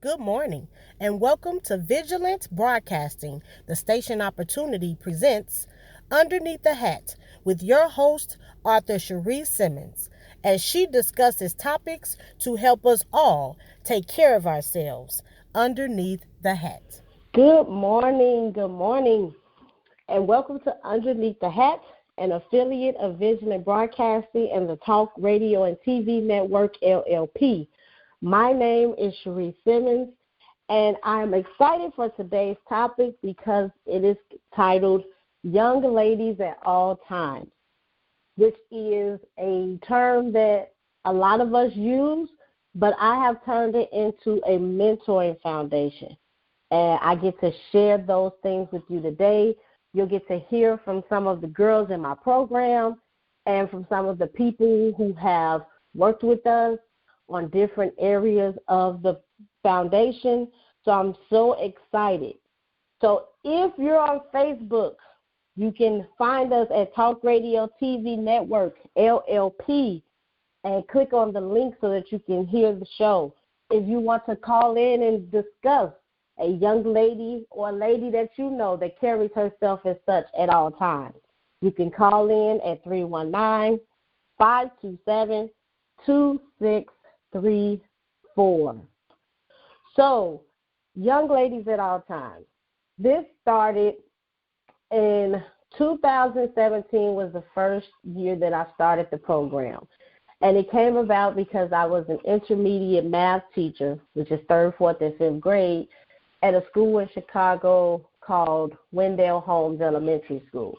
good morning, and welcome to Vigilant Broadcasting. The station opportunity presents Underneath the Hat with your host, author Sherri Simmons, as she discusses topics to help us all take care of ourselves underneath the hat. Good morning, and welcome to Underneath the Hat, an affiliate of Vigilant Broadcasting and the Talk Radio and TV Network, LLP. My name is Sherri Simmons, and I'm excited for today's topic because it is titled Young Ladies at All Times, which is a term that a lot of us use, but I have turned it into a mentoring foundation. And I get to share those things with you today. You'll get to hear from some of the girls in my program and from some of the people who have worked with us on different areas of the foundation. So I'm so excited. So if you're on Facebook, you can find us at Talk Radio TV Network, LLP, and click on the link so that you can hear the show. If you want to call in and discuss a young lady or a lady that you know that carries herself as such at all times, you can call in at 319-527-2634. So, young ladies at all times. This started in 2017 was the first year that I started the program. And it came about because I was an intermediate math teacher, which is 3rd, 4th, and 5th grade, at a school in Chicago called Wendell Holmes Elementary School.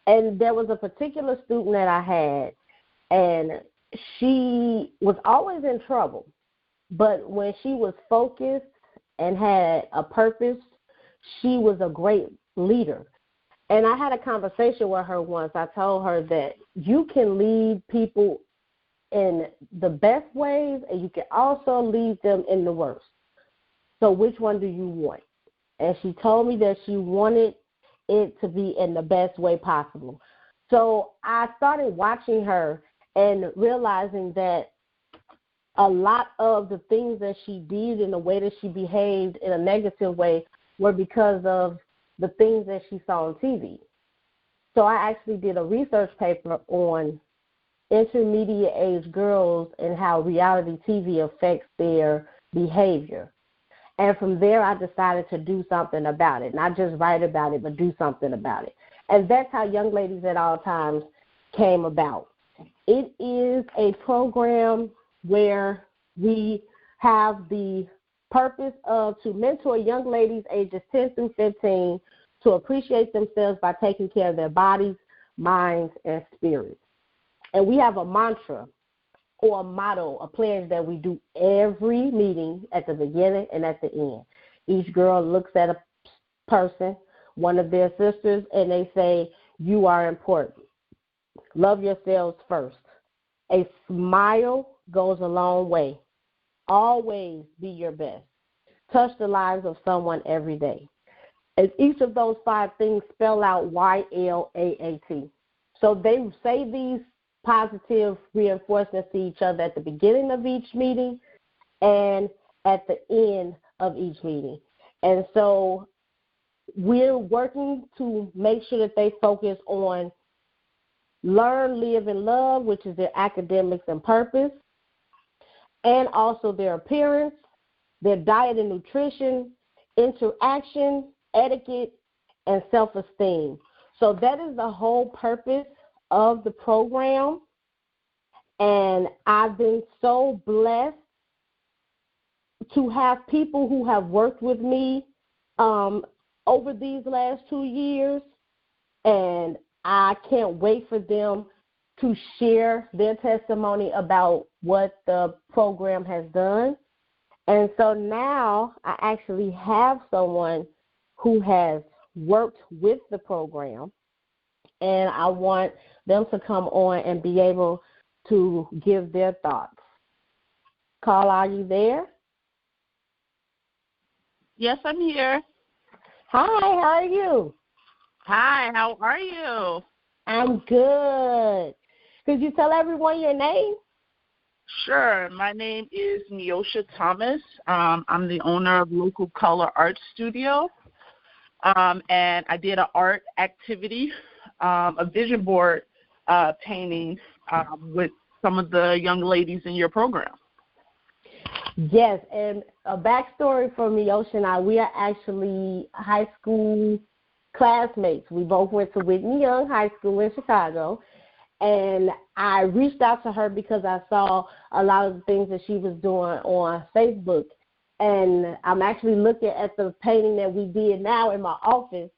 And there was a particular student that I had, and she was always in trouble. But when she was focused and had a purpose, she was a great leader. And I had a conversation with her once. I told her that you can lead people in the best ways, and you can also lead them in the worst. So which one do you want? And she told me that she wanted it to be in the best way possible. So I started watching her and realizing that a lot of the things that she did and the way that she behaved in a negative way were because of the things that she saw on TV. So I actually did a research paper on intermediate age girls and how reality TV affects their behavior. And from there, I decided to do something about it, not just write about it, but do something about it. And that's how Young Ladies at All Times came about. It is a program where we have the purpose of to mentor young ladies ages 10 through 15 to appreciate themselves by taking care of their bodies, minds, and spirits. And we have a mantra or a motto, a pledge that we do every meeting at the beginning and at the end. Each girl looks at a person, one of their sisters, and they say, you are important. Love yourselves first. A smile goes a long way. Always be your best. Touch the lives of someone every day. And each of those 5 things spell out YLAAT. So they say these positive reinforcements to each other at the beginning of each meeting and at the end of each meeting. And so we're working to make sure that they focus on learn, live, and love, which is their academics and purpose, and also their appearance, their diet and nutrition, interaction, etiquette, and self-esteem. So that is the whole purpose of the program, and I've been so blessed to have people who have worked with me over these last 2 years, and I can't wait for them to share their testimony about what the program has done. And so now I actually have someone who has worked with the program, and I want them to come on and be able to give their thoughts. Carl, are you there? Yes, I'm here. Hi, how are you? Hi, how are you? I'm good. Could you tell everyone your name? Sure. My name is Neosha Thomas. I'm the owner of Local Color Art Studio, and I did an art activity, a vision board painting with some of the young ladies in your program. Yes, and a backstory for Neosha and I, we are actually high school classmates. We both went to Whitney Young High School in Chicago, and I reached out to her because I saw a lot of the things that she was doing on Facebook, and I'm actually looking at the painting that we did now in my office,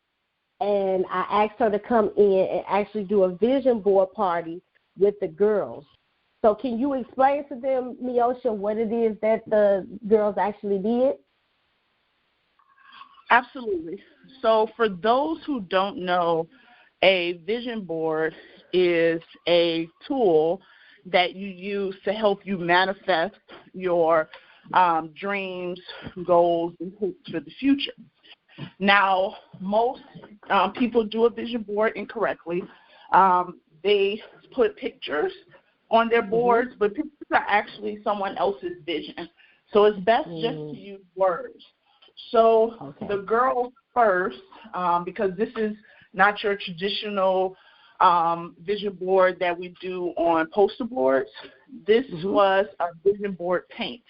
and I asked her to come in and actually do a vision board party with the girls. So can you explain to them, Neosha, what it is that the girls actually did? Absolutely. So for those who don't know, a vision board is a tool that you use to help you manifest your dreams, goals, and hopes for the future. Now, most people do a vision board incorrectly. They put pictures on their boards, but pictures are actually someone else's vision. So it's best just to use words. So the girls first, because this is not your traditional vision board that we do on poster boards. This was a vision board paint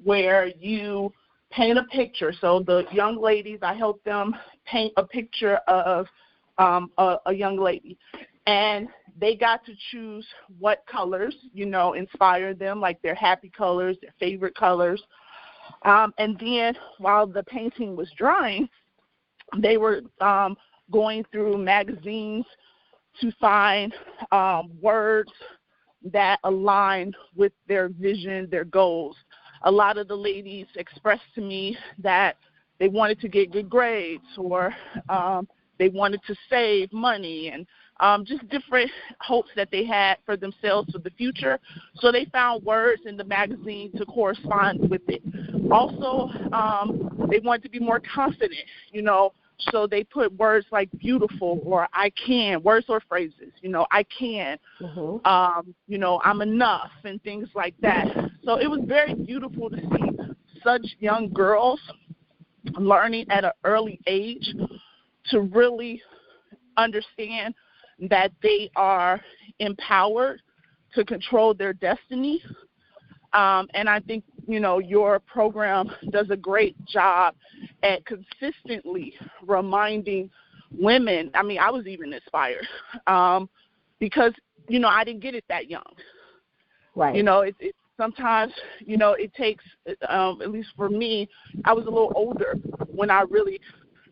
where you paint a picture. So the young ladies, I helped them paint a picture of a young lady. And they got to choose what colors, inspire them, like their happy colors, their favorite colors. And then while the painting was drying, they were going through magazines to find words that aligned with their vision, their goals. A lot of the ladies expressed to me that they wanted to get good grades, or they wanted to save money, and just different hopes that they had for themselves for the future. So they found words in the magazine to correspond with it. Also, they wanted to be more confident, so they put words like beautiful or I can, words or phrases, I can, I'm enough, and things like that. So it was very beautiful to see such young girls learning at an early age to really understand that they are empowered to control their destiny. And I think, your program does a great job at consistently reminding women. I mean, I was even inspired because, I didn't get it that young. Right. It sometimes, it takes, at least for me, I was a little older when I really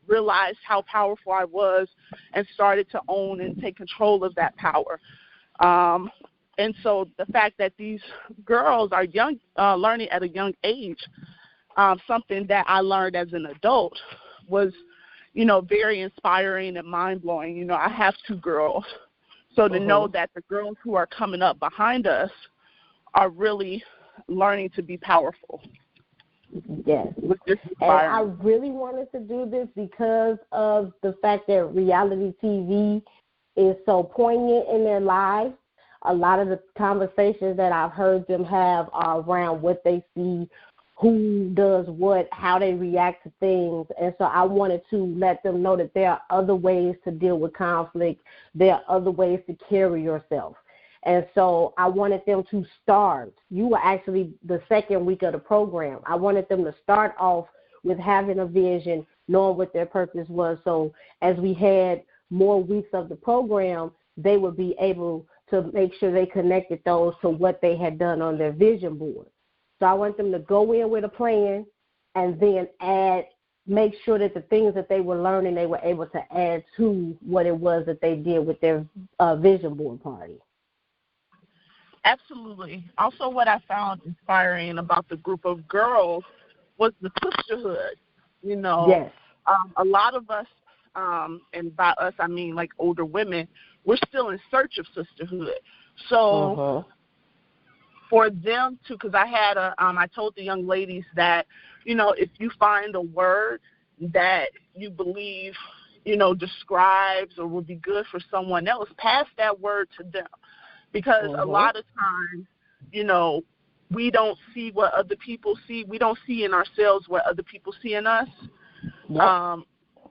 realized how powerful I was and started to own and take control of that power. And so the fact that these girls are young, learning at a young age, something that I learned as an adult was, very inspiring and mind-blowing. I have two girls. So to know that the girls who are coming up behind us are really learning to be powerful. Yes. And I really wanted to do this because of the fact that reality TV is so poignant in their lives. A lot of the conversations that I've heard them have are around what they see, who does what, how they react to things. And so I wanted to let them know that there are other ways to deal with conflict. There are other ways to carry yourself. And so I wanted them to start. You were actually the second week of the program. I wanted them to start off with having a vision, knowing what their purpose was. So as we had more weeks of the program, they would be able to make sure they connected those to what they had done on their vision board. So I want them to go in with a plan and then make sure that the things that they were learning, they were able to add to what it was that they did with their vision board party. Absolutely. Also, what I found inspiring about the group of girls was the sisterhood. Yes. A lot of us, and by us I mean like older women, we're still in search of sisterhood. So for them to, because I had I told the young ladies that, if you find a word that you believe, describes or would be good for someone else, pass that word to them. Because a lot of times, we don't see what other people see. We don't see in ourselves what other people see in us. Yep.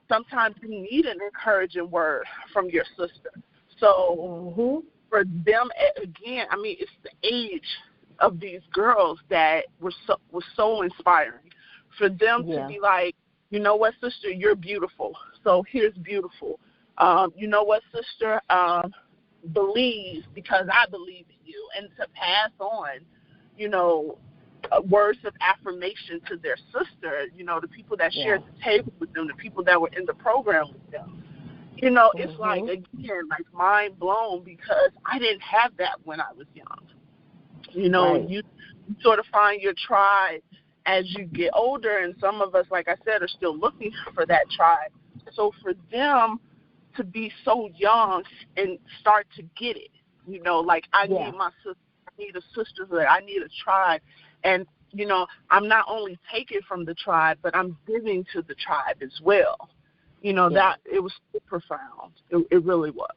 Sometimes you need an encouraging word from your sister. So for them, again, I mean, it's the age of these girls that was so inspiring. For them to be like, you know what, sister, you're beautiful. So here's beautiful. You know what, sister, believe because I believe in you. And to pass on, you know, words of affirmation to their sister, you know, the people that shared the table with them, the people that were in the program with them. You know, it's like, again, like mind blown because I didn't have that when I was young. You know, you sort of find your tribe as you get older, and some of us, like I said, are still looking for that tribe. So for them to be so young and start to get it, you know, like I need my sister, I need a sisterhood, I need a tribe. And, you know, I'm not only taking from the tribe, but I'm giving to the tribe as well. You know, that it was so profound. It really was.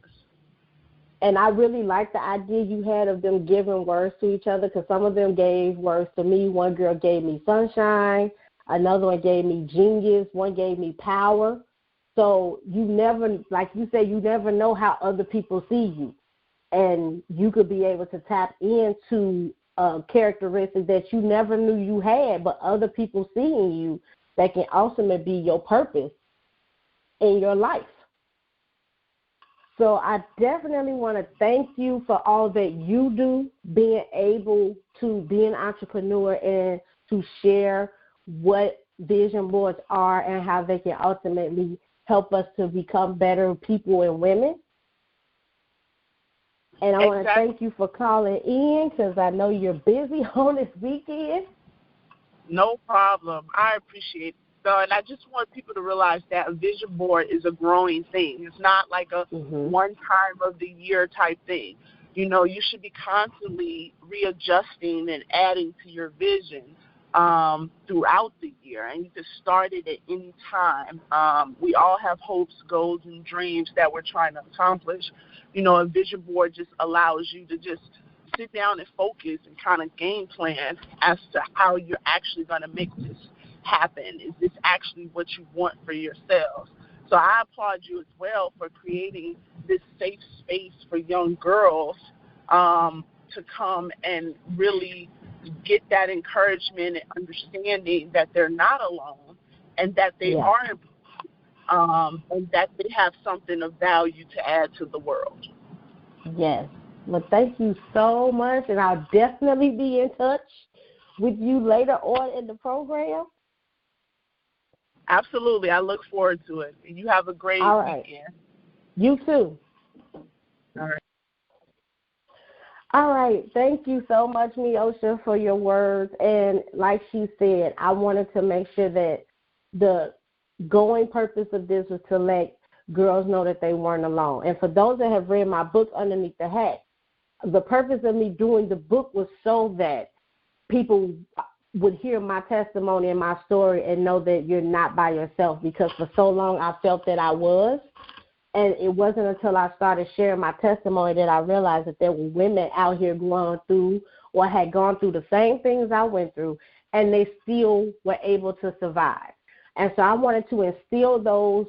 And I really like the idea you had of them giving words to each other because some of them gave words to me. One girl gave me sunshine. Another one gave me genius. One gave me power. So you never, like you said, you never know how other people see you. And you could be able to tap into characteristics that you never knew you had, but other people seeing you that can ultimately be your purpose in your life. So I definitely want to thank you for all that you do, being able to be an entrepreneur and to share what vision boards are and how they can ultimately help us to become better people and women. And I want to thank you for calling in because I know you're busy on this weekend. No problem. I appreciate it. So, and I just want people to realize that a vision board is a growing thing. It's not like a one time of the year type thing. You know, you should be constantly readjusting and adding to your vision throughout the year, and you can start it at any time. We all have hopes, goals, and dreams that we're trying to accomplish. You know, a vision board just allows you to just sit down and focus and kind of game plan as to how you're actually going to make this happen. Is this actually what you want for yourselves? So I applaud you as well for creating this safe space for young girls to come and really get that encouragement and understanding that they're not alone and that they are important, and that they have something of value to add to the world. Yes. Well, thank you so much, and I'll definitely be in touch with you later on in the program. Absolutely. I look forward to it. You have a great weekend. You too. All right. All right. Thank you so much, Neosha, for your words. And like she said, I wanted to make sure that the going purpose of this was to let girls know that they weren't alone. And for those that have read my book, Underneath the Hat, the purpose of me doing the book was so that people would hear my testimony and my story and know that you're not by yourself, because for so long I felt that I was. And it wasn't until I started sharing my testimony that I realized that there were women out here going through or had gone through the same things I went through, and they still were able to survive. And so I wanted to instill those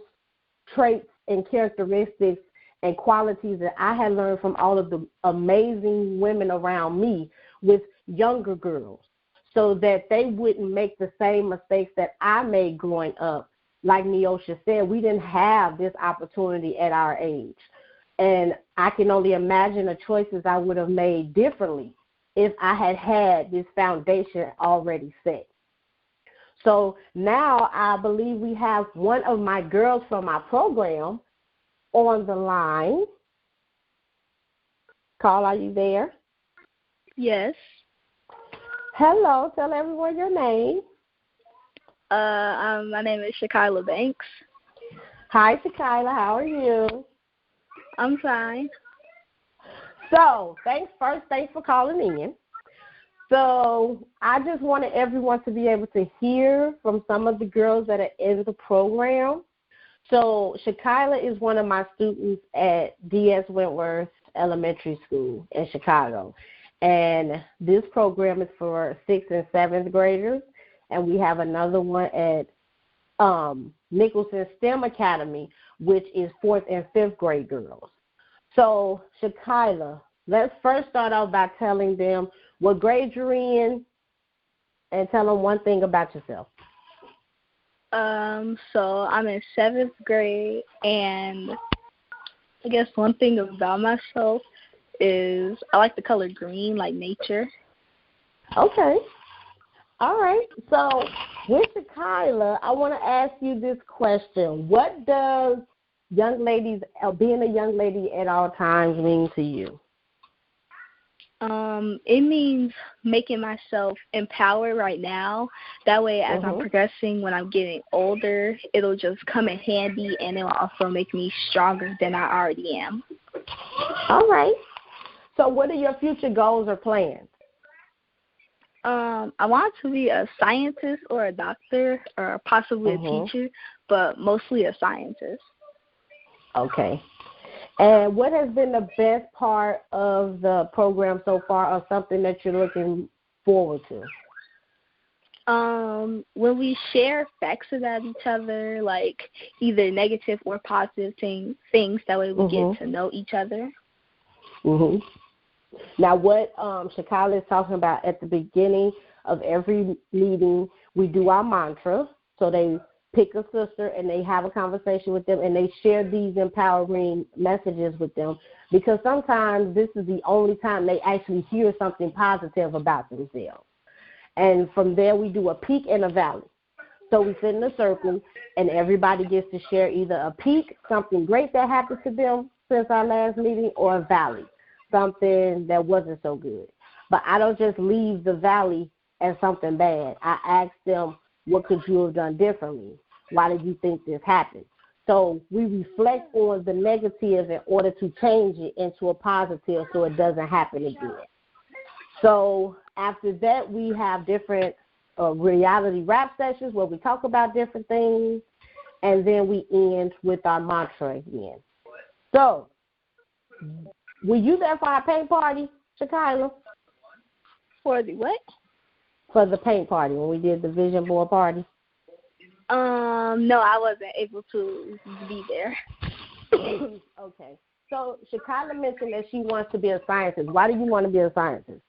traits and characteristics and qualities that I had learned from all of the amazing women around me with younger girls, so that they wouldn't make the same mistakes that I made growing up. Like Neosha said, we didn't have this opportunity at our age. And I can only imagine the choices I would have made differently if I had had this foundation already set. So now I believe we have one of my girls from my program on the line. Carl, are you there? Yes. Hello. Tell everyone your name. My name is Shakila Banks. Hi, Shakila. How are you? I'm fine. So, thanks for calling in. So, I just wanted everyone to be able to hear from some of the girls that are in the program. So, Shakila is one of my students at D.S. Wentworth Elementary School in Chicago. And this program is for 6th and 7th graders. And we have another one at Nicholson STEM Academy, which is 4th and 5th grade girls. So, Shakila, let's first start off by telling them what grade you're in and tell them one thing about yourself. So I'm in 7th grade, and I guess one thing about myself is I like the color green, like nature. Okay. All right. So with Shakila, I want to ask you this question. What does being a young lady at all times mean to you? It means making myself empowered right now. That way, as I'm progressing, when I'm getting older, it'll just come in handy, and it'll also make me stronger than I already am. All right. So what are your future goals or plans? I want to be a scientist or a doctor or possibly a teacher, but mostly a scientist. Okay. And what has been the best part of the program so far, or something that you're looking forward to? When we share facts about each other, like either negative or positive things, that way we get to know each other. Now, what Shakila is talking about at the beginning of every meeting, we do our mantra. So they pick a sister and they have a conversation with them and they share these empowering messages with them, because sometimes this is the only time they actually hear something positive about themselves. And from there, we do a peak and a valley. So we sit in a circle and everybody gets to share either a peak, something great that happened to them since our last meeting, or a valley, something that wasn't so good. But I don't just leave the valley as something bad. I ask them, what could you have done differently? Why did you think this happened? So we reflect on the negative in order to change it into a positive so it doesn't happen again. So after that, we have different reality rap sessions where we talk about different things, and then we end with our mantra again. So were you there for our paint party, Shakila? For the what? For the paint party, when we did the vision board party. No, I wasn't able to be there. Okay. So Shakila mentioned that she wants to be a scientist. Why do you want to be a scientist?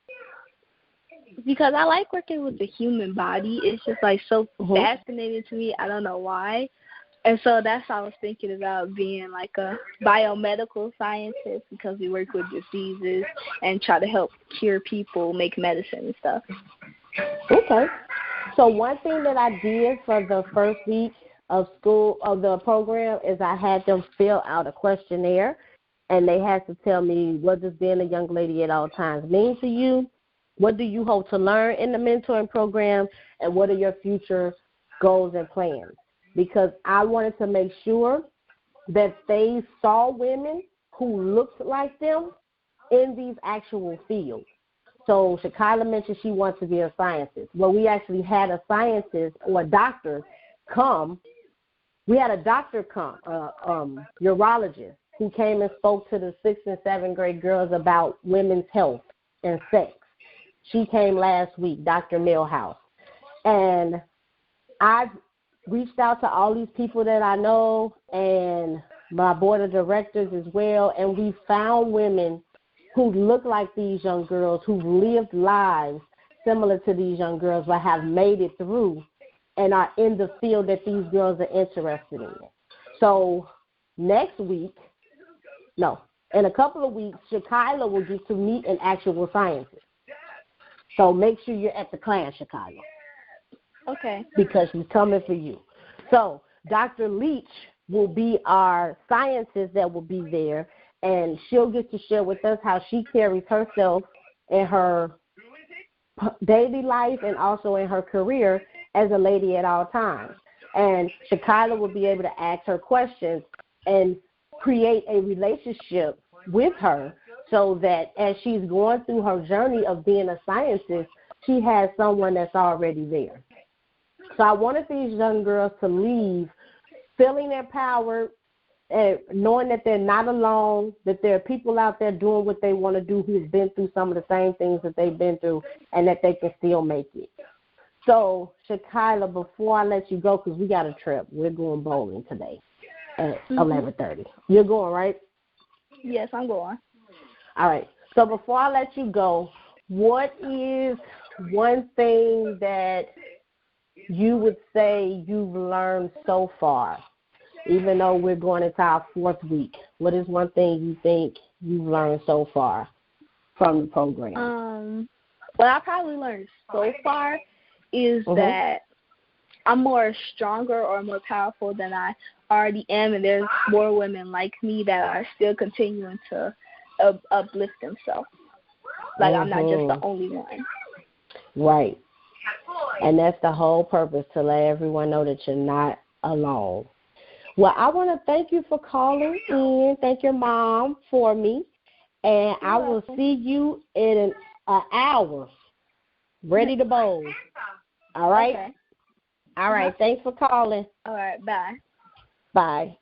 Because I like working with the human body. It's just like so fascinating to me. I don't know why. And so that's how I was thinking about being like a biomedical scientist, because we work with diseases and try to help cure people, make medicine and stuff. Okay. So one thing that I did for the first week of school of the program is I had them fill out a questionnaire, and they had to tell me, what does being a young lady at all times mean to you? What do you hope to learn in the mentoring program? And what are your future goals and plans? Because I wanted to make sure that they saw women who looked like them in these actual fields. So Shakila mentioned she wants to be a scientist. Well, we actually had a scientist or a doctor come. We had a doctor come, urologist, who came and spoke to the 6th and 7th grade girls about women's health and sex. She came last week, Dr. Millhouse. And I've reached out to all these people that I know and my board of directors as well, and we found women who look like these young girls, who've lived lives similar to these young girls, but have made it through and are in the field that these girls are interested in. So in a couple of weeks, Shakila will get to meet an actual scientist. So make sure you're at the class, Shakila. Okay. Because she's coming for you. So Dr. Leach will be our scientist that will be there, and she'll get to share with us how she carries herself in her daily life and also in her career as a lady at all times. And Shakila will be able to ask her questions and create a relationship with her so that as she's going through her journey of being a scientist, she has someone that's already there. So I wanted these young girls to leave feeling empowered, knowing that they're not alone, that there are people out there doing what they want to do who've been through some of the same things that they've been through, and that they can still make it. So, Shakila, before I let you go, because we got a trip, we're going bowling today at 11:30. You're going, right? Yes, I'm going. All right. So before I let you go, what is one thing that you would say you've learned so far, even though we're going into our 4th week? What is one thing you think you've learned so far from the program? What I probably learned so far is that I'm more stronger or more powerful than I already am, and there's more women like me that are still continuing to uplift themselves. Like I'm not just the only one. Right. And that's the whole purpose, to let everyone know that you're not alone. Well, I want to thank you for calling in. Thank your mom for me. And I will see you in an hour, ready to bowl. All right? Okay. All right. Thanks for calling. All right. Bye. Bye.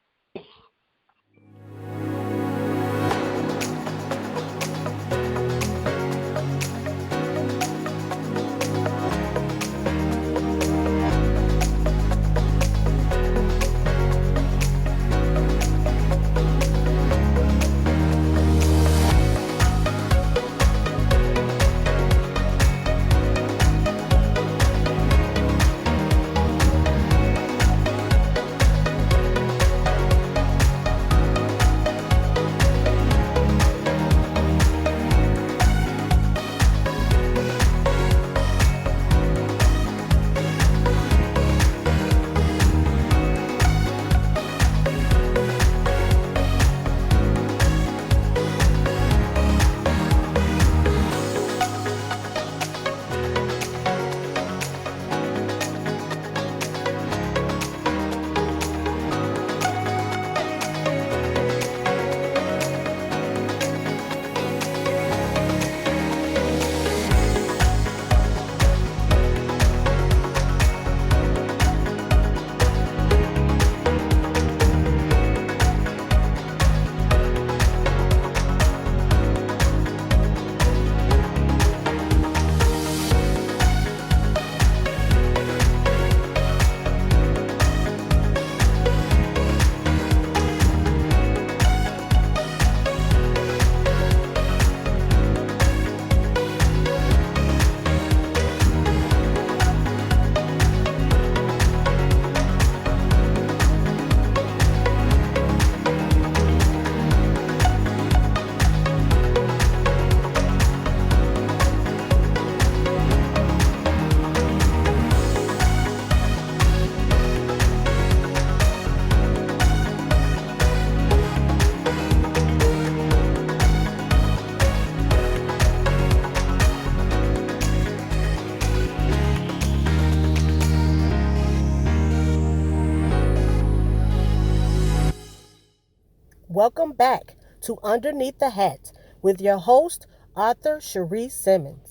Welcome back to Underneath the Hat with your host, author Sherri Simmons.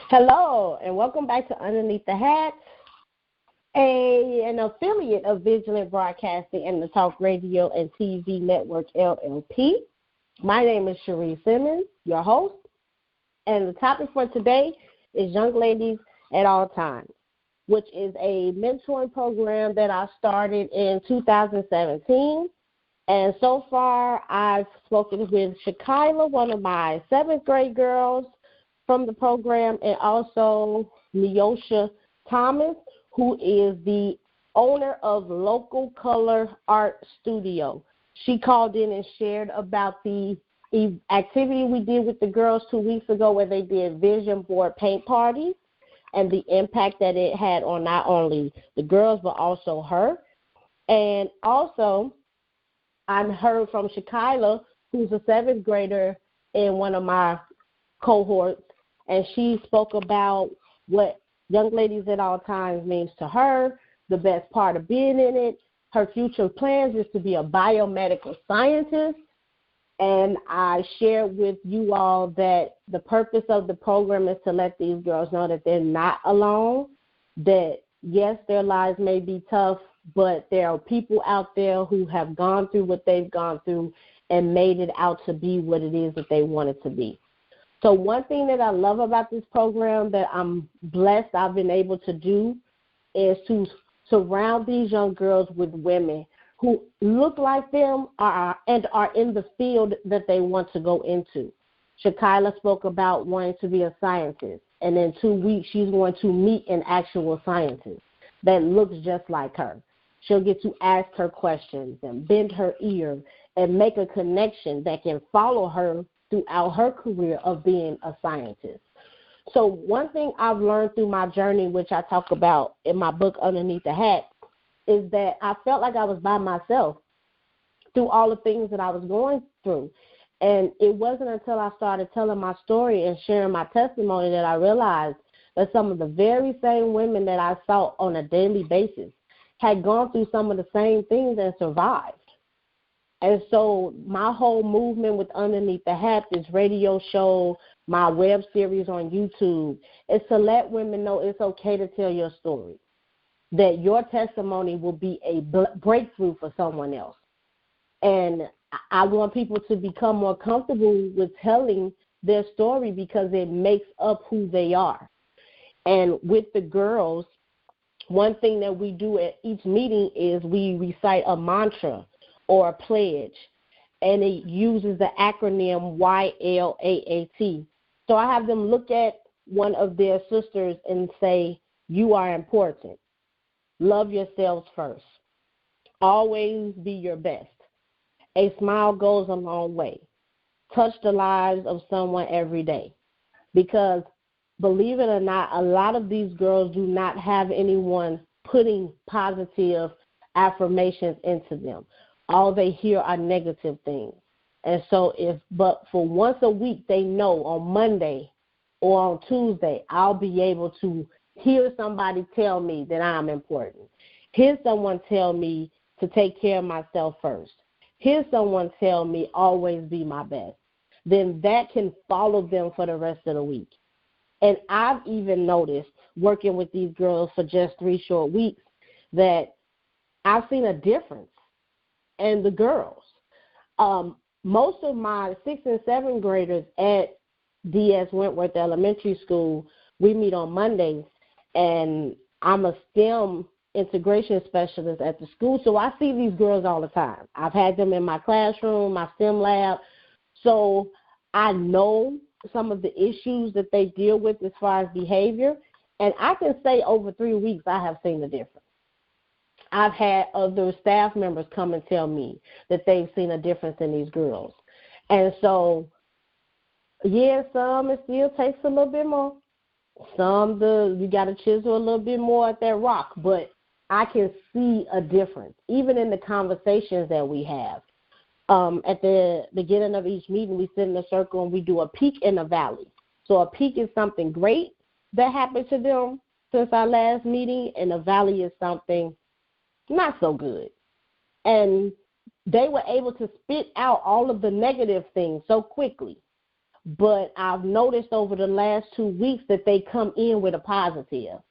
Hello, and welcome back to Underneath the Hat, an affiliate of Vigilant Broadcasting and the Talk Radio and TV Network, LLP. My name is Sherri Simmons, your host, and the topic for today is Young Ladies at All Times, which is a mentoring program that I started in 2017. And so far, I've spoken with Shakila, one of my 7th grade girls from the program, and also Neosha Thomas, who is the owner of Local Color Art Studio. She called in and shared about the activity we did with the girls 2 weeks ago, where they did vision board paint parties, and the impact that it had on not only the girls but also her. And also, I heard from Shakila, who's a 7th grader in one of my cohorts, and she spoke about what Young Ladies at All Times means to her, the best part of being in it. Her future plans is to be a biomedical scientist, and I shared with you all that the purpose of the program is to let these girls know that they're not alone, that yes, their lives may be tough but there are people out there who have gone through what they've gone through and made it out to be what it is that they want it to be. So one thing that I love about this program that I'm blessed I've been able to do is to surround these young girls with women who look like them and are in the field that they want to go into. Shakila spoke about wanting to be a scientist, and in 2 weeks she's going to meet an actual scientist that looks just like her. She'll get to ask her questions and bend her ear and make a connection that can follow her throughout her career of being a scientist. So one thing I've learned through my journey, which I talk about in my book Underneath the Hat, is that I felt like I was by myself through all the things that I was going through. And it wasn't until I started telling my story and sharing my testimony that I realized that some of the very same women that I saw on a daily basis had gone through some of the same things and survived. And so my whole movement with Underneath the Hat, this radio show, my web series on YouTube, is to let women know it's okay to tell your story, that your testimony will be a breakthrough for someone else. And I want people to become more comfortable with telling their story because it makes up who they are. And with the girls, one thing that we do at each meeting is we recite a mantra or a pledge, and it uses the acronym YLAAT. So I have them look at one of their sisters and say, you are important. Love yourselves first. Always be your best. A smile goes a long way. Touch the lives of someone every day. Because believe it or not, a lot of these girls do not have anyone putting positive affirmations into them. All they hear are negative things. And so but for once a week, they know on Monday or on Tuesday, I'll be able to hear somebody tell me that I'm important. Hear someone tell me to take care of myself first. Hear someone tell me always be my best. Then that can follow them for the rest of the week. And I've even noticed working with these girls for just 3 short weeks that I've seen a difference in the girls. Most of my 6th and 7th graders at D.S. Wentworth Elementary School, we meet on Mondays, and I'm a STEM integration specialist at the school, so I see these girls all the time. I've had them in my classroom, my STEM lab, so I know some of the issues that they deal with as far as behavior, and I can say over 3 weeks I have seen the difference. I've had other staff members come and tell me that they've seen a difference in these girls. And so, yeah, some it still takes a little bit more. Some you got to chisel a little bit more at that rock, but I can see a difference, even in the conversations that we have. At the beginning of each meeting, we sit in a circle and we do a peak and a valley. So a peak is something great that happened to them since our last meeting, and a valley is something not so good. And they were able to spit out all of the negative things so quickly. But I've noticed over the last 2 weeks that they come in with a positive,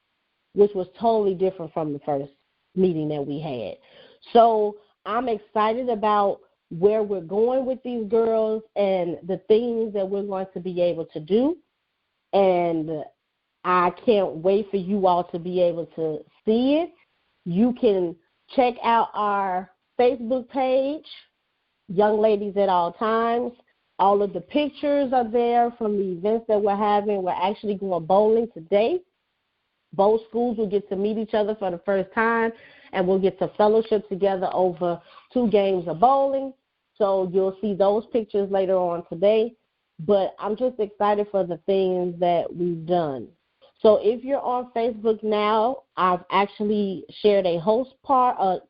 which was totally different from the first meeting that we had. So I'm excited about where we're going with these girls and the things that we're going to be able to do. And I can't wait for you all to be able to see it. You can check out our Facebook page, Young Ladies at All Times. All of the pictures are there from the events that we're having. We're actually going bowling today. Both schools will get to meet each other for the first time, and we'll get to fellowship together over 2 games of bowling. So you'll see those pictures later on today. But I'm just excited for the things that we've done. So if you're on Facebook now, I've actually shared a host party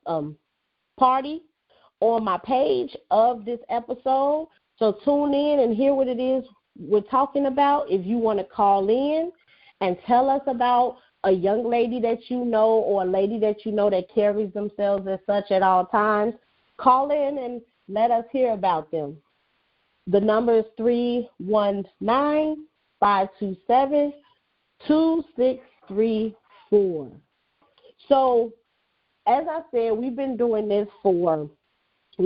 on my page of this episode. So tune in and hear what it is we're talking about. If you want to call in and tell us about a young lady that you know or a lady that you know that carries themselves as such at all times, call in and let us hear about them. The number is 319-527-2634. So as I said, we've been doing this we're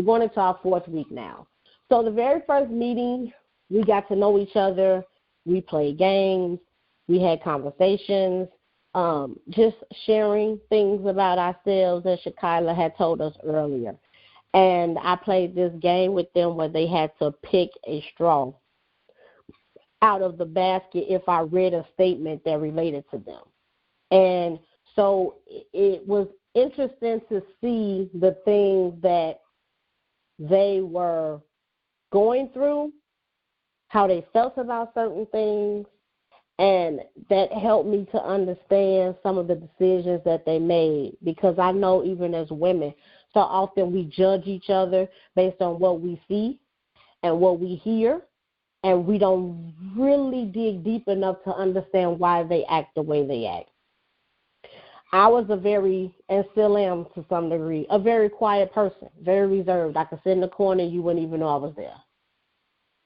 going into our 4th week now. So the very first meeting, we got to know each other. We played games. We had conversations, just sharing things about ourselves, as Shakila had told us earlier. And I played this game with them where they had to pick a straw out of the basket if I read a statement that related to them. And so it was interesting to see the things that they were going through, how they felt about certain things, and that helped me to understand some of the decisions that they made, because I know even as women, so often we judge each other based on what we see and what we hear, and we don't really dig deep enough to understand why they act the way they act. I was and still am to some degree, a very quiet person, very reserved. I could sit in the corner and you wouldn't even know I was there.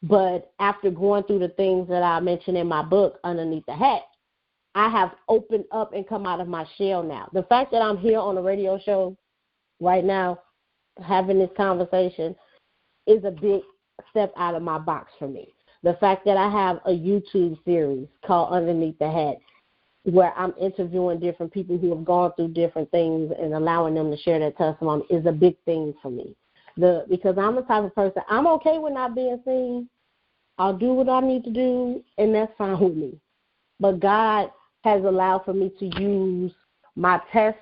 But after going through the things that I mentioned in my book, Underneath the Hat, I have opened up and come out of my shell now. The fact that I'm here on a radio show right now having this conversation is a big step out of my box for me. The fact that I have a YouTube series called Underneath the Hat, where I'm interviewing different people who have gone through different things and allowing them to share their testimony, is a big thing for me. Because I'm the type of person, I'm okay with not being seen. I'll do what I need to do, and that's fine with me. But God has allowed for me to use my test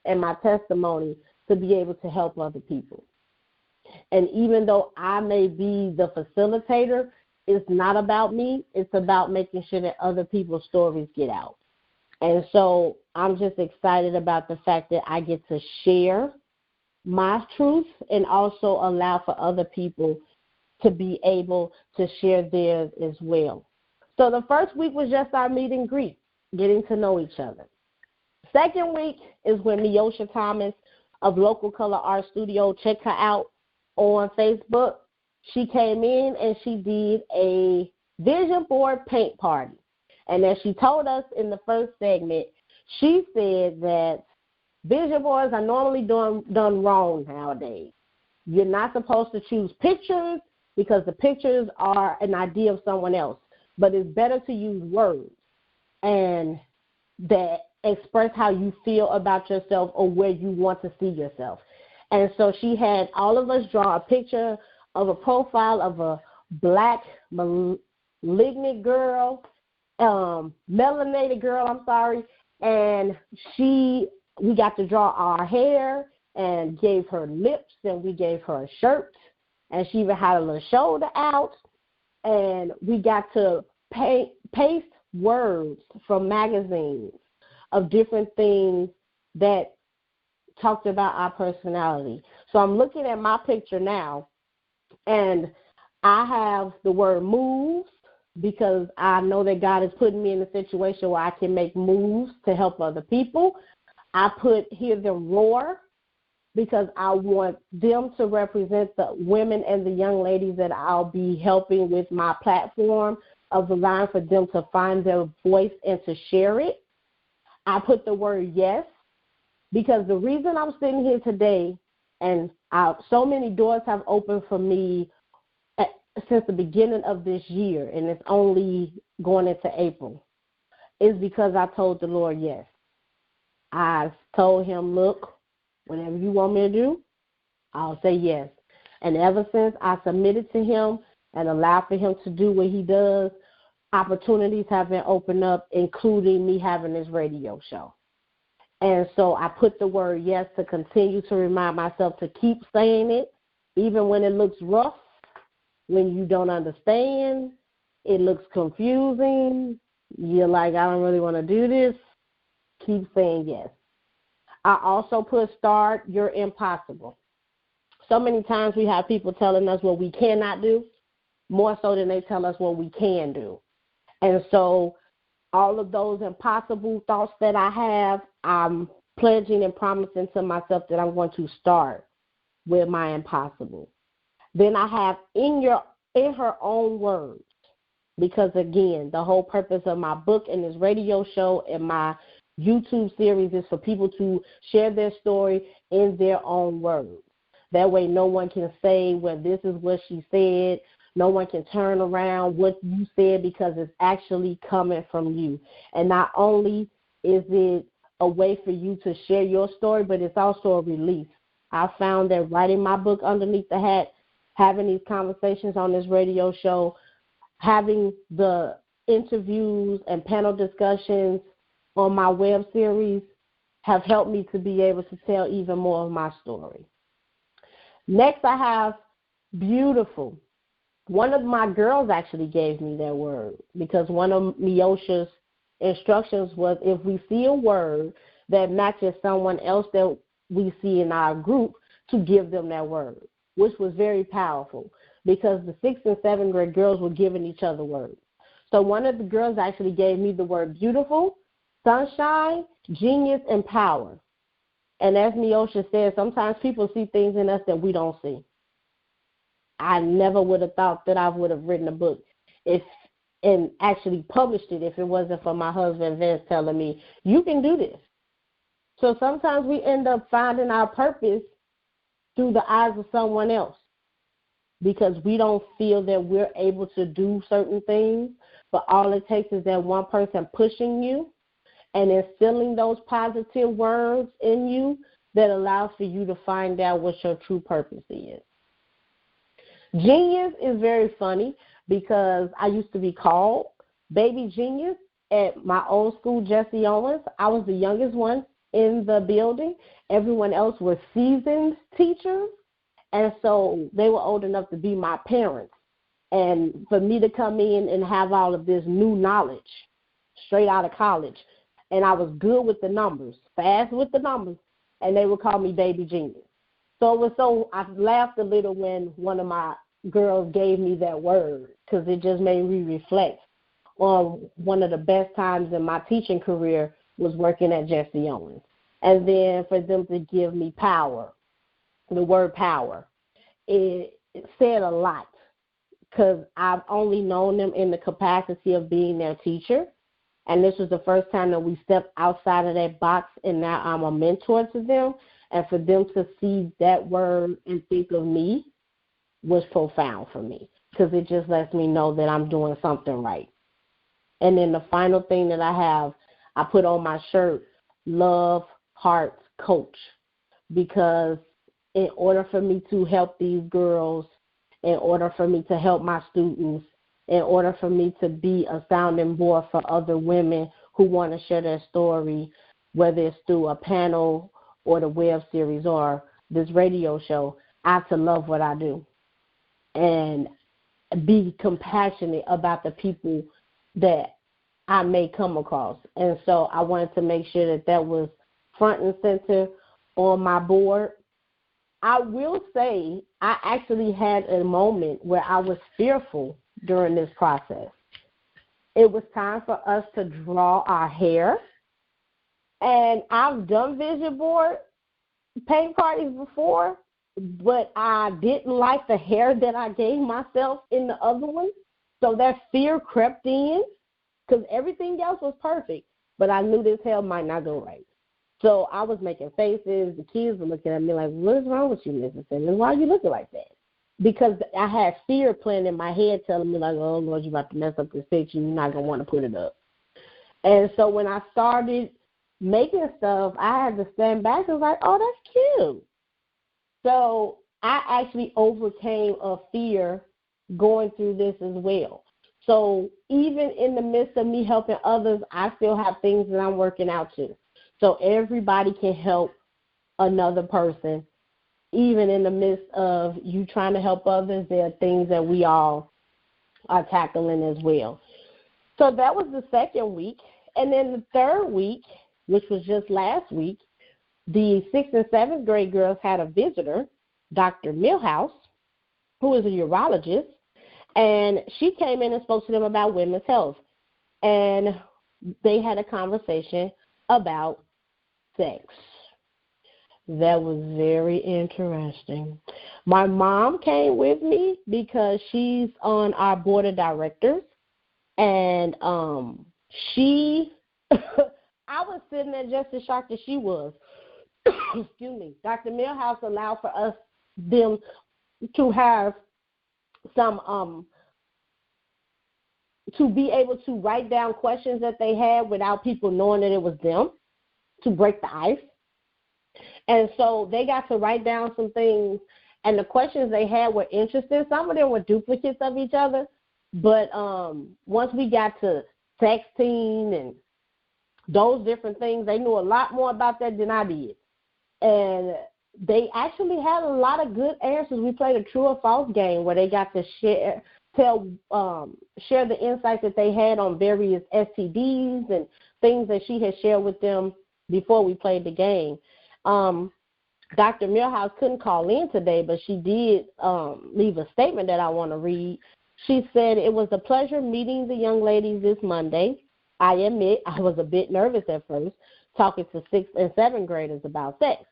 and my testimony to be able to help other people. And even though I may be the facilitator, it's not about me. It's about making sure that other people's stories get out. And so I'm just excited about the fact that I get to share my truth and also allow for other people to be able to share theirs as well. So the first week was just our meet and greet, getting to know each other. Second week is when Neosha Thomas of Local Color Art Studio, check her out on Facebook. She came in and she did a vision board paint party. And as she told us in the first segment, she said that vision boards are normally done wrong nowadays. You're not supposed to choose pictures because the pictures are an idea of someone else. But it's better to use words and that express how you feel about yourself or where you want to see yourself. And so she had all of us draw a picture of a profile of a black malignant girl, melanated girl, and we got to draw our hair and gave her lips, and we gave her a shirt, and she even had a little shoulder out, and we got to paste words from magazines of different things that talked about our personality. So I'm looking at my picture now, and I have the word moves because I know that God is putting me in a situation where I can make moves to help other people. I put hear them roar because I want them to represent the women and the young ladies that I'll be helping with my platform, of allowing for them to find their voice and to share it. I put the word yes because the reason I'm sitting here today and so many doors have opened for me since the beginning of this year, and it's only going into April, is because I told the Lord yes. I told him, look, whatever you want me to do, I'll say yes. And ever since I submitted to him and allowed for him to do what he does, opportunities have been opened up, including me having this radio show. And so I put the word yes to continue to remind myself to keep saying it, even when it looks rough, when you don't understand, it looks confusing, you're like, I don't really want to do this, keep saying yes. I also put start your impossible. So many times we have people telling us what we cannot do, more so than they tell us what we can do. And so all of those impossible thoughts that I have, I'm pledging and promising to myself that I'm going to start with my impossible. Then I have in her own words, because again, the whole purpose of my book and this radio show and my YouTube series is for people to share their story in their own words. That way no one can say, well, this is what she said. No one can turn around what you said because it's actually coming from you. And not only is it a way for you to share your story, but it's also a release. I found that writing my book Underneath the Hat, having these conversations on this radio show, having the interviews and panel discussions on my web series have helped me to be able to tell even more of my story. Next, I have beautiful. One of my girls actually gave me that word because one of Miosha's instructions was if we see a word that matches someone else that we see in our group, to give them that word, which was very powerful because the 6th and 7th grade girls were giving each other words. So one of the girls actually gave me the word beautiful, sunshine, genius, and power. And as Neosha said, sometimes people see things in us that we don't see. I never would have thought that I would have written a book and actually published it if it wasn't for my husband Vince telling me, you can do this. So sometimes we end up finding our purpose through the eyes of someone else because we don't feel that we're able to do certain things, but all it takes is that one person pushing you and instilling those positive words in you that allows for you to find out what your true purpose is. Genius is very funny because I used to be called Baby Genius at my old school, Jesse Owens. I was the youngest one in the building. Everyone else was seasoned teachers, and so they were old enough to be my parents. And for me to come in and have all of this new knowledge straight out of college, and I was good with the numbers, fast with the numbers, and they would call me Baby Genius. I laughed a little when one of my girls gave me that word because it just made me reflect on one of the best times in my teaching career was working at Jesse Owens. And then for them to give me power, the word power, it said a lot because I've only known them in the capacity of being their teacher. And this was the first time that we stepped outside of that box, and now I'm a mentor to them. And for them to see that word and think of me was profound for me because it just lets me know that I'm doing something right. And then the final thing that I have, I put on my shirt, Love Hearts Coach, because in order for me to help these girls, in order for me to help my students, in order for me to be a sounding board for other women who want to share their story, whether it's through a panel or the web series or this radio show, I have to love what I do and be compassionate about the people that I may come across. And so I wanted to make sure that that was front and center on my board. I will say I actually had a moment where I was fearful during this process. It was time for us to draw our hair. And I've done vision board paint parties before, but I didn't like the hair that I gave myself in the other one. So that fear crept in because everything else was perfect, but I knew this hair might not go right. So I was making faces. The kids were looking at me like, what is wrong with you, Mrs. Simmons? Why are you looking like that? Because I had fear playing in my head telling me like, oh, Lord, you're about to mess up this picture. You're not going to want to put it up. And so when I started making stuff, I had to stand back and was like, oh, that's cute. So I actually overcame a fear going through this as well. So even in the midst of me helping others, I still have things that I'm working out too. So everybody can help another person. Even in the midst of you trying to help others, there are things that we all are tackling as well. So that was the second week. And then the third week, which was just last week, the 6th and 7th grade girls had a visitor, Dr. Millhouse, who is a urologist, and she came in and spoke to them about women's health. And they had a conversation about sex. That was very interesting. My mom came with me because she's on our board of directors, and she I was sitting there just as shocked as she was. Excuse me. Dr. Millhouse allowed for them to have some to be able to write down questions that they had without people knowing that it was them, to break the ice. And so they got to write down some things, and the questions they had were interesting. Some of them were duplicates of each other, but once we got to texting and those different things, they knew a lot more about that than I did. And they actually had a lot of good answers. We played a true or false game where they got to share the insights that they had on various STDs and things that she had shared with them before we played the game. Dr. Millhouse couldn't call in today, but she did leave a statement that I want to read. She said, "It was a pleasure meeting the young ladies this Monday. I admit I was a bit nervous at first, talking to 6th and 7th graders about sex.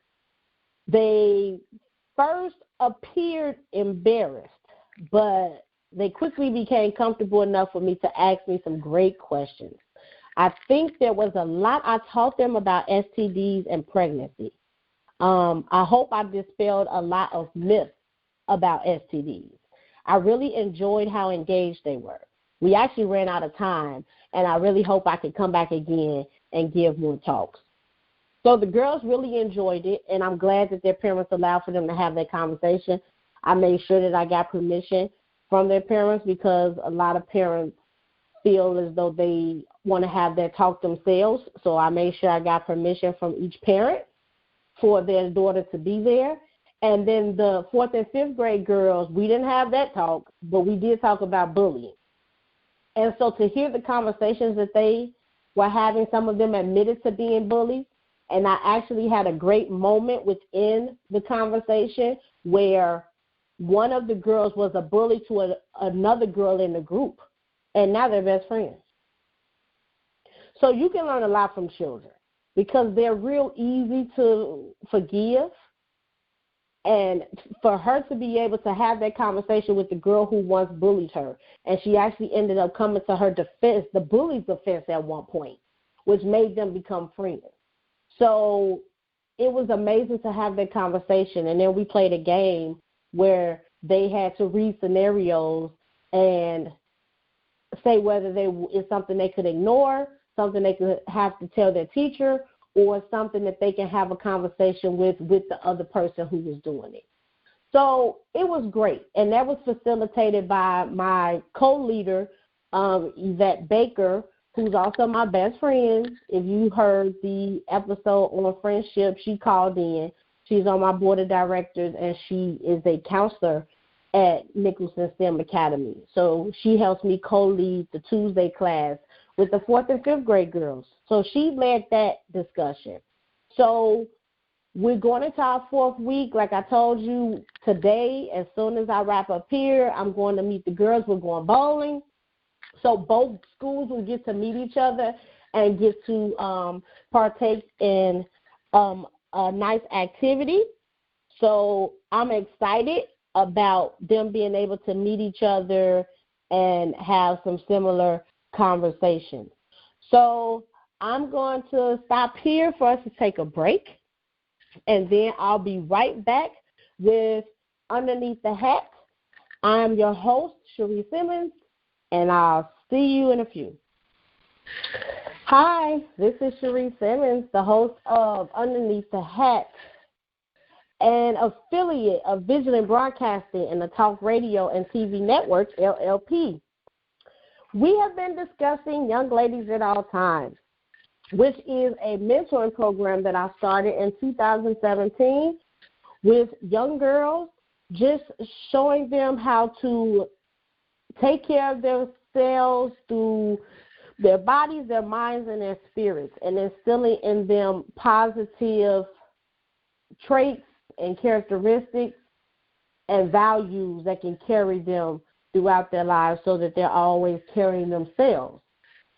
They first appeared embarrassed, but they quickly became comfortable enough for me to ask me some great questions. I think there was a lot I taught them about STDs and pregnancy. I hope I dispelled a lot of myths about STDs. I really enjoyed how engaged they were. We actually ran out of time, and I really hope I can come back again and give more talks." So the girls really enjoyed it, and I'm glad that their parents allowed for them to have that conversation. I made sure that I got permission from their parents, because a lot of parents feel as though they want to have that talk themselves. So I made sure I got permission from each parent for their daughter to be there. And then the 4th and 5th grade girls, we didn't have that talk, but we did talk about bullying. And so to hear the conversations that they were having, some of them admitted to being bullied. And I actually had a great moment within the conversation where one of the girls was a bully to another girl in the group, and now they're best friends. So you can learn a lot from children because they're real easy to forgive. And for her to be able to have that conversation with the girl who once bullied her, and she actually ended up coming to her defense, the bully's defense at one point, which made them become friends. So it was amazing to have that conversation. And then we played a game where they had to read scenarios and say whether it's something they could ignore, something they could have to tell their teacher, or something that they can have a conversation with the other person who was doing it. So it was great, and that was facilitated by my co-leader, Yvette Baker, who's also my best friend. If you heard the episode on friendship, she called in. She's on my board of directors, and she is a counselor at Nicholson STEM Academy. So she helps me co-lead the Tuesday class with the 4th and 5th grade girls. So she led that discussion. So we're going into our 4th week. Like I told you today, as soon as I wrap up here, I'm going to meet the girls. We're going bowling. So both schools will get to meet each other and get to partake in a nice activity. So I'm excited about them being able to meet each other and have some similar conversations. So I'm going to stop here for us to take a break, and then I'll be right back with Underneath the Hat. I'm your host, Sherri Simmons, and I'll see you in a few. Hi, this is Sherri Simmons, the host of Underneath the Hat, an affiliate of Vigilant Broadcasting and the Talk Radio and TV Network, LLP. We have been discussing Young Ladies at All Times, which is a mentoring program that I started in 2017 with young girls, just showing them how to take care of themselves through their bodies, their minds, and their spirits, and instilling in them positive traits and characteristics and values that can carry them throughout their lives so that they're always carrying themselves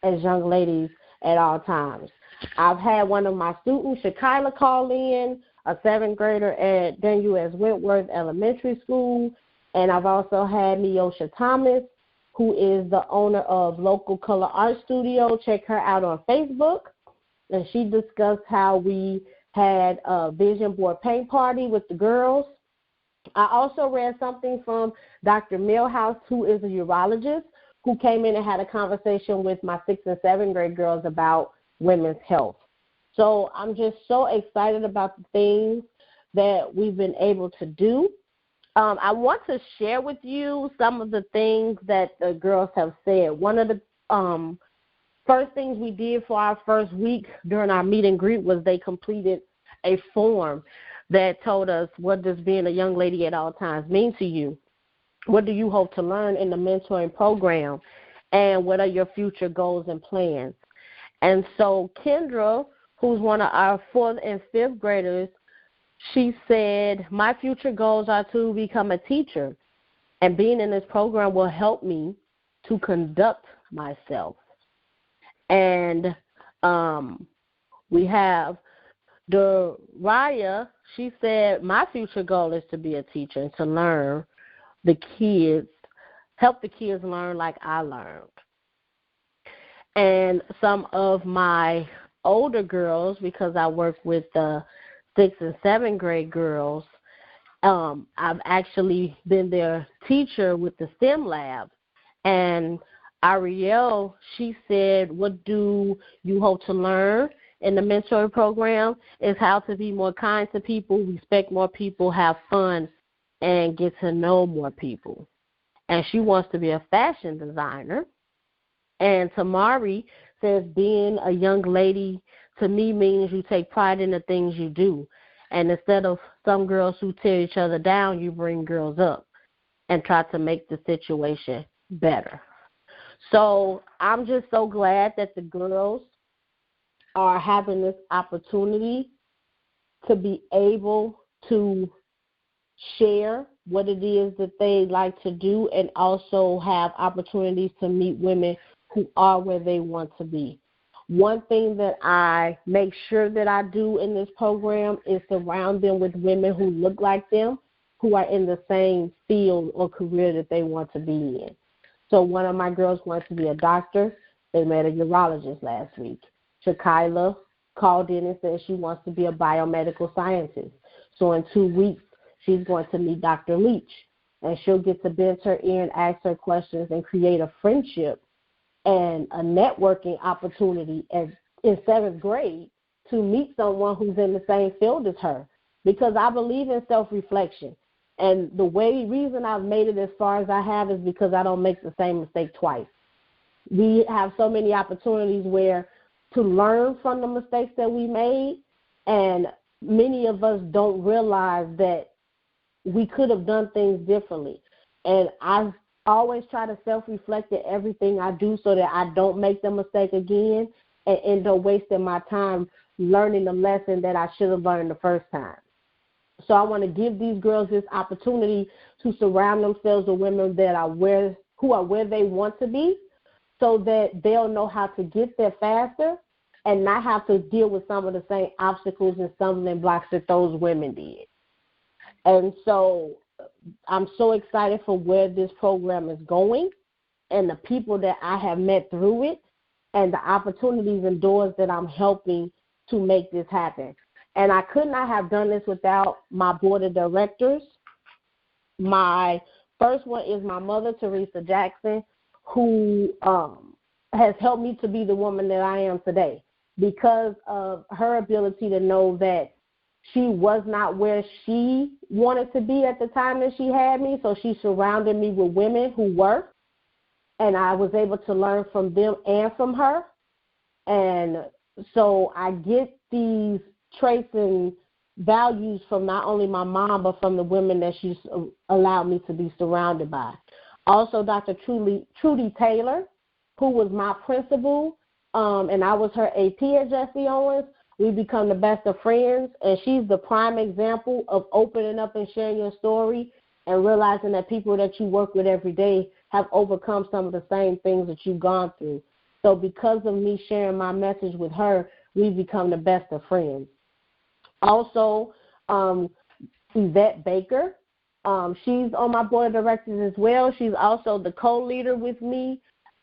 as young ladies at all times. I've had one of my students, Shakila, call in, a 7th grader at Daniel S. Wentworth Elementary School, and I've also had Neosha Thomas, who is the owner of Local Color Art Studio. Check her out on Facebook. and she discussed how we had a vision board paint party with the girls. I also read something from Dr. Millhouse, who is a urologist, who came in and had a conversation with my 6th and 7th grade girls about women's health. So I'm just so excited about the things that we've been able to do. I want to share with you some of the things that the girls have said. One of the first things we did for our first week during our meet and greet was they completed a form that told us, what does being a young lady at all times mean to you? What do you hope to learn in the mentoring program? And what are your future goals and plans? And so Kendra, who's one of our 4th and 5th graders, she said, my future goals are to become a teacher, and being in this program will help me to conduct myself. And we have Doraya. She said, my future goal is to be a teacher and to learn the kids, help the kids learn like I learned. And some of my older girls, because I work with the 6th and 7th grade girls, I've actually been their teacher with the STEM lab. And Ariel, she said, what do you hope to learn in the mentoring program is how to be more kind to people, respect more people, have fun, and get to know more people. And she wants to be a fashion designer. And Tamari says, being a young lady to me means you take pride in the things you do. And instead of some girls who tear each other down, you bring girls up and try to make the situation better. So I'm just so glad that the girls are having this opportunity to be able to share what it is that they like to do and also have opportunities to meet women who are where they want to be. One thing that I make sure that I do in this program is surround them with women who look like them, who are in the same field or career that they want to be in. So one of my girls wants to be a doctor. They met a urologist last week. Shakila called in and said she wants to be a biomedical scientist. So in 2 weeks, she's going to meet Dr. Leach, and she'll get to bend her ear and ask her questions and create a friendship and a networking opportunity in 7th grade to meet someone who's in the same field as her, because I believe in self-reflection. And the reason I've made it as far as I have is because I don't make the same mistake twice. We have so many opportunities where to learn from the mistakes that we made, and many of us don't realize that we could have done things differently. And I always try to self-reflect at everything I do so that I don't make the mistake again and end up wasting my time learning the lesson that I should have learned the first time. So I want to give these girls this opportunity to surround themselves with women that are who are where they want to be, so that they'll know how to get there faster and not have to deal with some of the same obstacles and stumbling blocks that those women did. And so I'm so excited for where this program is going and the people that I have met through it and the opportunities and doors that I'm helping to make this happen. And I could not have done this without my board of directors. My first one is my mother, Teresa Jackson, who has helped me to be the woman that I am today because of her ability to know that she was not where she wanted to be at the time that she had me, so she surrounded me with women who were, and I was able to learn from them and from her. And so I get these traits and values from not only my mom, but from the women that she's allowed me to be surrounded by. Also, Dr. Trudy Taylor, who was my principal, and I was her AP at Jesse Owens. We become the best of friends, and she's the prime example of opening up and sharing your story and realizing that people that you work with every day have overcome some of the same things that you've gone through. So because of me sharing my message with her, we've become the best of friends. Also, Yvette Baker, she's on my board of directors as well. She's also the co-leader with me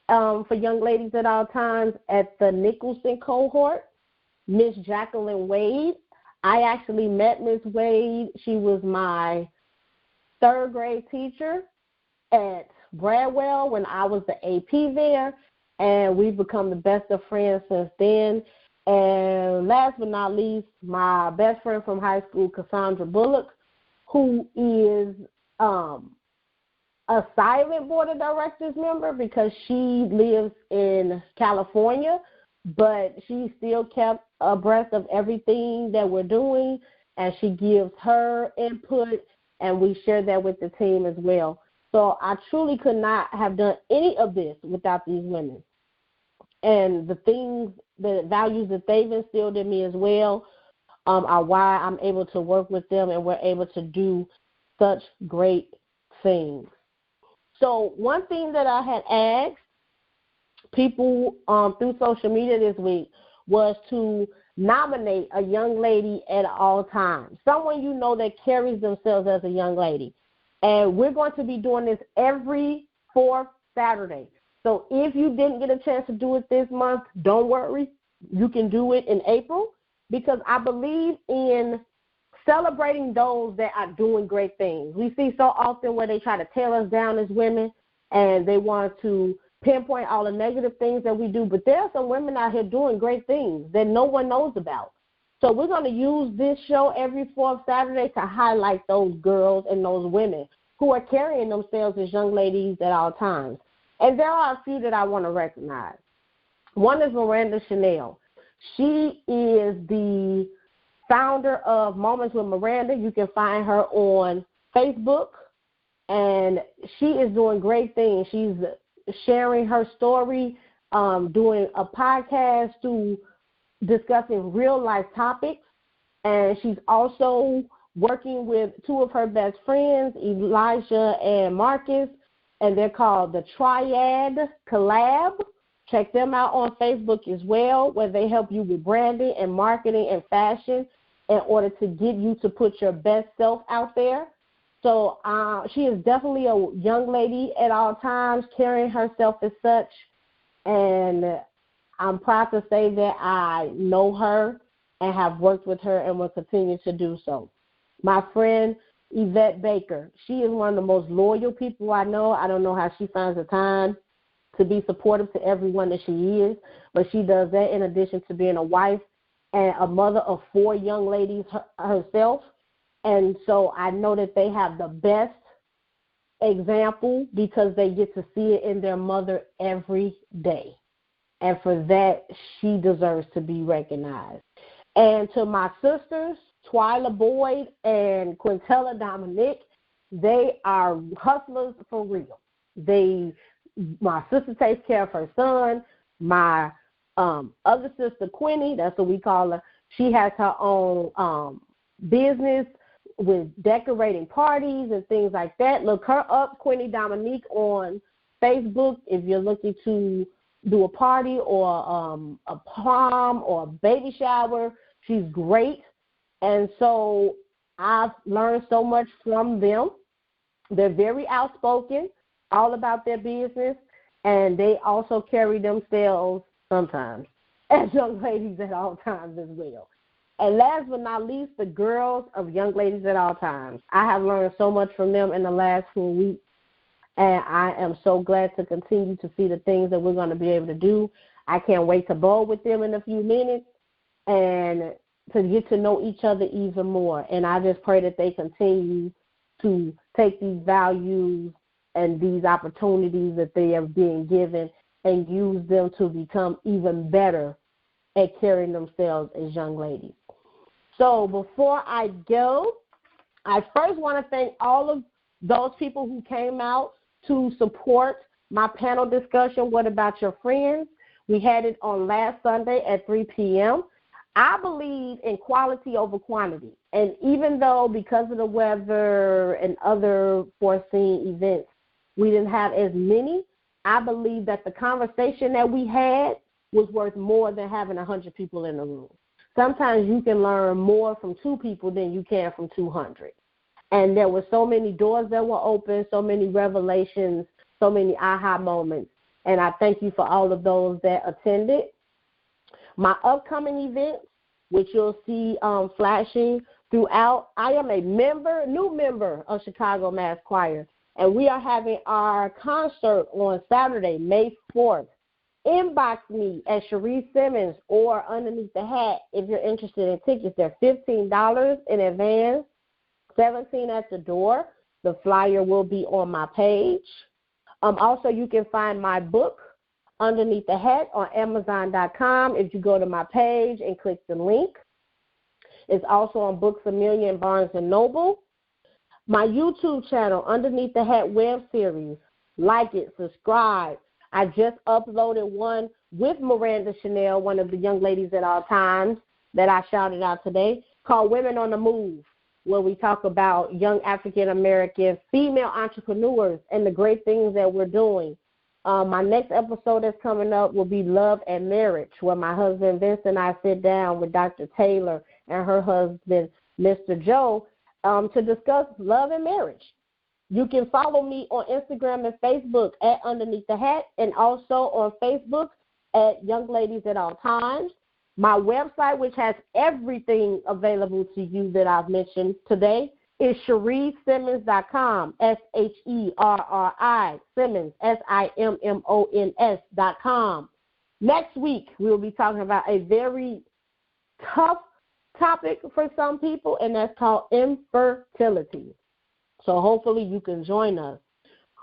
for Young Ladies at All Times at the Nicholson cohort. Miss Jacqueline Wade. I actually met Miss Wade. She was my third grade teacher at Bradwell when I was the AP there, and we've become the best of friends since then. And last but not least, my best friend from high school, Cassandra Bullock, who is a silent board of directors member because she lives in California, but she still kept abreast of everything that we're doing, and she gives her input, and we share that with the team as well. So I truly could not have done any of this without these women. And the things, the values that they've instilled in me as well are why I'm able to work with them and we're able to do such great things. So one thing that I had asked people through social media this week was to nominate a young lady at all times, someone you know that carries themselves as a young lady. And we're going to be doing this every fourth Saturday. So if you didn't get a chance to do it this month, don't worry. You can do it in April, because I believe in celebrating those that are doing great things. We see so often where they try to tear us down as women and they want to pinpoint all the negative things that we do, but there are some women out here doing great things that no one knows about. So we're going to use this show every fourth Saturday to highlight those girls and those women who are carrying themselves as young ladies at all times. And there are a few that I want to recognize. One is Miranda Chanel. She is the founder of Moments with Miranda. You can find her on Facebook, and she is doing great things. She's sharing her story, doing a podcast to discussing real-life topics, and she's also working with two of her best friends, Elijah and Marcus, and they're called the Triad Collab. Check them out on Facebook as well, where they help you with branding and marketing and fashion in order to get you to put your best self out there. So she is definitely a young lady at all times, carrying herself as such, and I'm proud to say that I know her and have worked with her and will continue to do so. My friend Yvette Baker, she is one of the most loyal people I know. I don't know how she finds the time to be supportive to everyone that she is, but she does that in addition to being a wife and a mother of 4 young ladies herself. And so I know that they have the best example because they get to see it in their mother every day. And for that, she deserves to be recognized. And to my sisters, Twyla Boyd and Quintella Dominique, they are hustlers for real. My sister takes care of her son. My other sister, Quinny, that's what we call her, she has her own business with decorating parties and things like that. Look her up, Quinny Dominique, on Facebook if you're looking to do a party or a prom or a baby shower. She's great. And so I've learned so much from them. They're very outspoken, all about their business, and they also carry themselves sometimes as young ladies at all times as well. And last but not least, the girls of Young Ladies at All Times. I have learned so much from them in the last 4 weeks, and I am so glad to continue to see the things that we're going to be able to do. I can't wait to bowl with them in a few minutes and to get to know each other even more. And I just pray that they continue to take these values and these opportunities that they are being given and use them to become even better at carrying themselves as young ladies. So before I go, I first want to thank all of those people who came out to support my panel discussion, What About Your Friends? We had it on last Sunday at 3 p.m. I believe in quality over quantity. And even though because of the weather and other foreseen events, we didn't have as many, I believe that the conversation that we had was worth more than having 100 people in the room. Sometimes you can learn more from 2 people than you can from 200. And there were so many doors that were open, so many revelations, so many aha moments. And I thank you for all of those that attended. My upcoming events, which you'll see flashing throughout. I am a new member of Chicago Mass Choir, and we are having our concert on Saturday, May 4th. Inbox me at Sherri Simmons or Underneath the Hat if you're interested in tickets. They're $15 in advance, $17 at the door. The flyer will be on my page. Also, you can find my book, Underneath the Hat, on Amazon.com if you go to my page and click the link. It's also on Books A Million, Barnes & Noble. My YouTube channel, Underneath the Hat web series. Like it, subscribe. I just uploaded one with Miranda Chanel, one of the young ladies at All Times that I shouted out today, called Women on the Move, where we talk about young African-American female entrepreneurs and the great things that we're doing. My next episode that's coming up will be Love and Marriage, where my husband Vince and I sit down with Dr. Taylor and her husband, Mr. Joe, to discuss love and marriage. You can follow me on Instagram and Facebook at Underneath the Hat, and also on Facebook at Young Ladies at All Times. My website, which has everything available to you that I've mentioned today, is SherriSimmons.com, SHERRI, Simmons, SIMMONS.com. Next week, we'll be talking about a very tough topic for some people, and that's called infertility. So hopefully you can join us.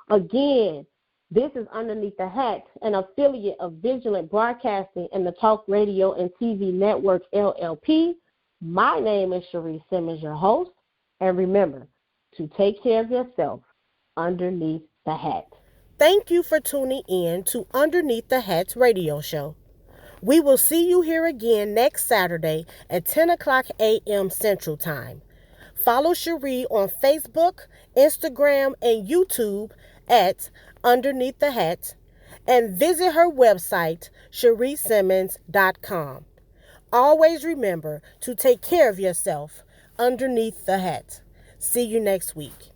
Again, this is Underneath the Hat, an affiliate of Vigilant Broadcasting and the Talk Radio and TV Network, LLP. My name is Sherri Simmons, your host. And remember to take care of yourself underneath the hat. Thank you for tuning in to Underneath the Hat's radio show. We will see you here again next Saturday at 10 o'clock a.m. Central Time. Follow Sherri on Facebook, Instagram, and YouTube at Underneath the Hat, and visit her website, SherriSimmons.com. Always remember to take care of yourself underneath the hat. See you next week.